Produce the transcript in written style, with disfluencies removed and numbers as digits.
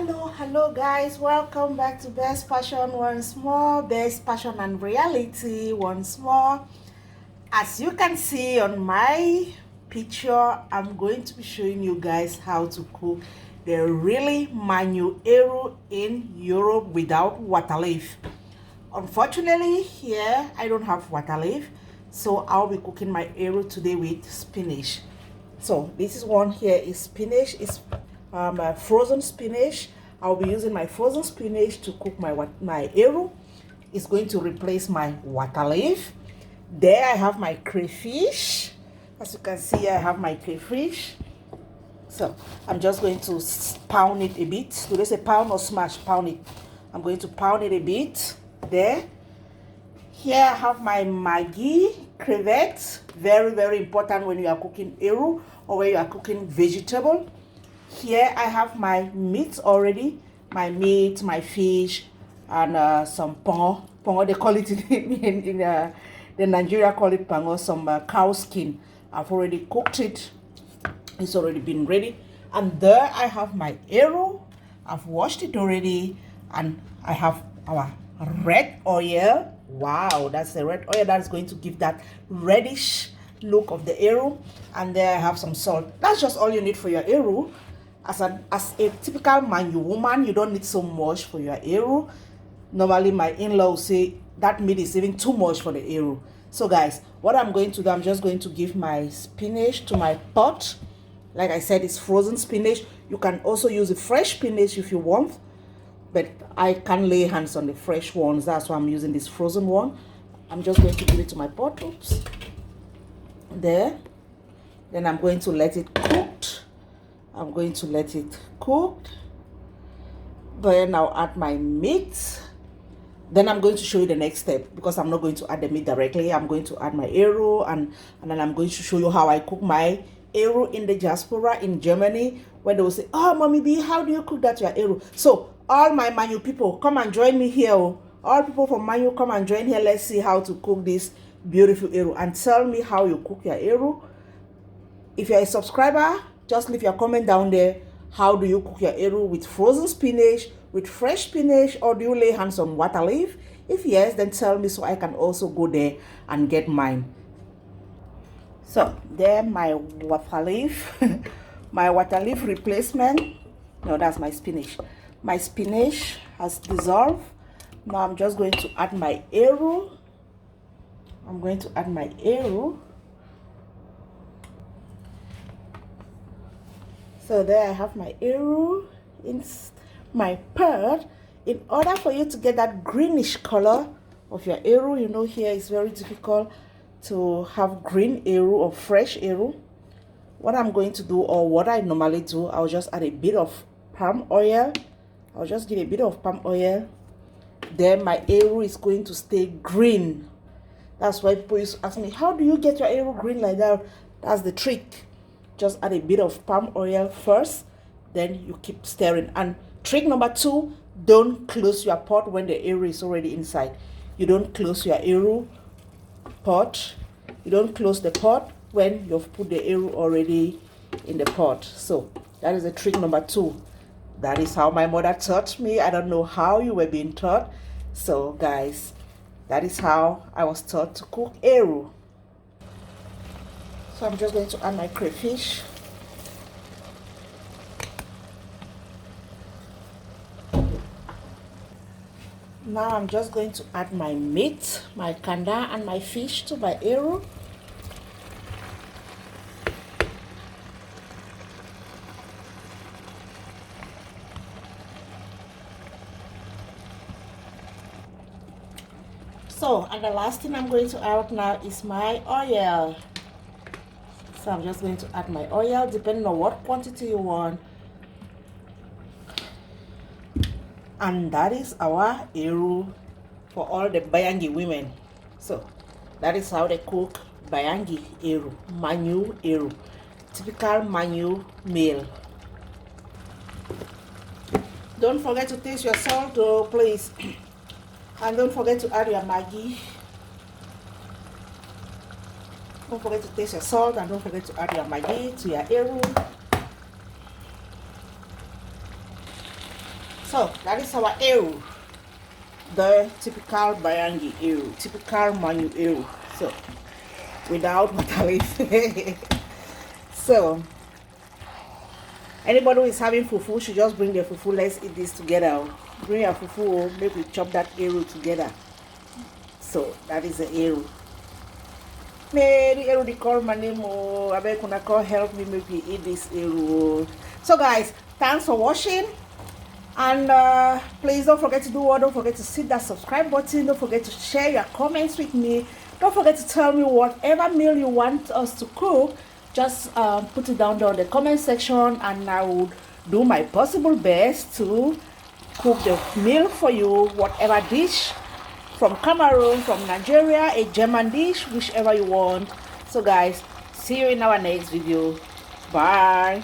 Hello guys, welcome back to Best Passion once more. Best Passion and Reality once more. As you can see on my picture, I'm going to be showing you guys how to cook the really manual eru in Europe without waterleaf. Unfortunately here I don't have waterleaf, so I'll be cooking my eru today with spinach. So this is one here is spinach. It's frozen spinach. I'll be using my frozen spinach to cook my eru. It's going to replace my waterleaf. There I have my crayfish. As you can see, I have my crayfish. So I'm just going to pound it a bit. Do they say pound or smash? Pound it. I'm going to pound it a bit. There. Here I have my Maggi crevettes. Very important when you are cooking eru or when you are cooking vegetable. Here I have my meat already. My meat, my fish, and some pango. Pango, they call it in the Nigeria call it pango. Some cow skin. I've already cooked it. It's already been ready. And there I have my eru. I've washed it already. And I have our red oil. Wow, that's the red oil that's going to give that reddish look of the eru. And there I have some salt. That's just all you need for your eru. As a typical Manu woman, you don't need so much for your eru. Normally my in-law will say that meat is even too much for the eru. So guys, what I'm going to do, I'm just going to give my spinach to my pot. Like I said, it's frozen spinach. You can also use the fresh spinach if you want, but I can't lay hands on the fresh ones. That's why I'm using this frozen one. I'm just going to give it to my pot. Oops. There. Then I'm going to let it cook. I'm going to let it cook. Then I'll add my meat. Then I'm going to show you the next step, because I'm not going to add the meat directly. I'm going to add my eru, and then I'm going to show you how I cook my eru in the diaspora in Germany, where they will say, oh, Mommy B, how do you cook that your eru? So all my Manu people, come and join me here. All people from Manu, come and join here. Let's see how to cook this beautiful eru, and tell me how you cook your eru. If you're a subscriber, just leave your comment down there. How do you cook your eru? With frozen spinach, with fresh spinach, or do you lay hands on water leaf? If yes, then tell me so I can also go there and get mine. So there my water leaf, my water leaf replacement. No, that's my spinach. My spinach has dissolved. Now I'm just going to add my eru. I'm going to add my eru. So there I have my eru in my pot. In order for you to get that greenish color of your eru, you know here it's very difficult to have green eru or fresh eru. What I'm going to do, or what I normally do, I'll just add a bit of palm oil. I'll just give a bit of palm oil. Then my eru is going to stay green. That's why people used to ask me, how do you get your eru green like that? That's the trick. Just add a bit of palm oil first, then you keep stirring. And trick number 2, don't close your pot when the eru is already inside. You don't close your eru pot. You don't close the pot when you've put the eru already in the pot. So that is a trick number 2. That is how my mother taught me. I don't know how you were being taught. So guys, that is how I was taught to cook eru. So I'm just going to add my crayfish. Now I'm just going to add my meat, my kanda, and my fish to my eru. So, and the last thing I'm going to add now is my oil. So I'm just going to add my oil, depending on what quantity you want. And that is our eru for all the Bayangi women. So that is how they cook Bayangi eru, Manu eru, typical Manu meal. Don't forget to taste your salt, oh, please. And don't forget to add your Maggi. Don't forget to taste your salt, and don't forget to add your Maggi to your eru. So that is our eru, the typical Bayangi eru, typical Manu eru. So without waterleaf. So anybody who is having fufu should just bring their fufu. Let's eat this together. Bring your fufu, maybe we chop that eru together. So that is the eru. Maybe eru they call my name. I bet kuna call help me maybe eat this eru. So guys, thanks for watching. And please don't forget to do what? Don't forget to hit that subscribe button. Don't forget to share your comments with me. Don't forget to tell me whatever meal you want us to cook. Just put it down there in the comment section, and I will do my possible best to cook the meal for you. Whatever dish, from Cameroon, from Nigeria, a German dish, whichever you want. So guys, see you in our next video. Bye.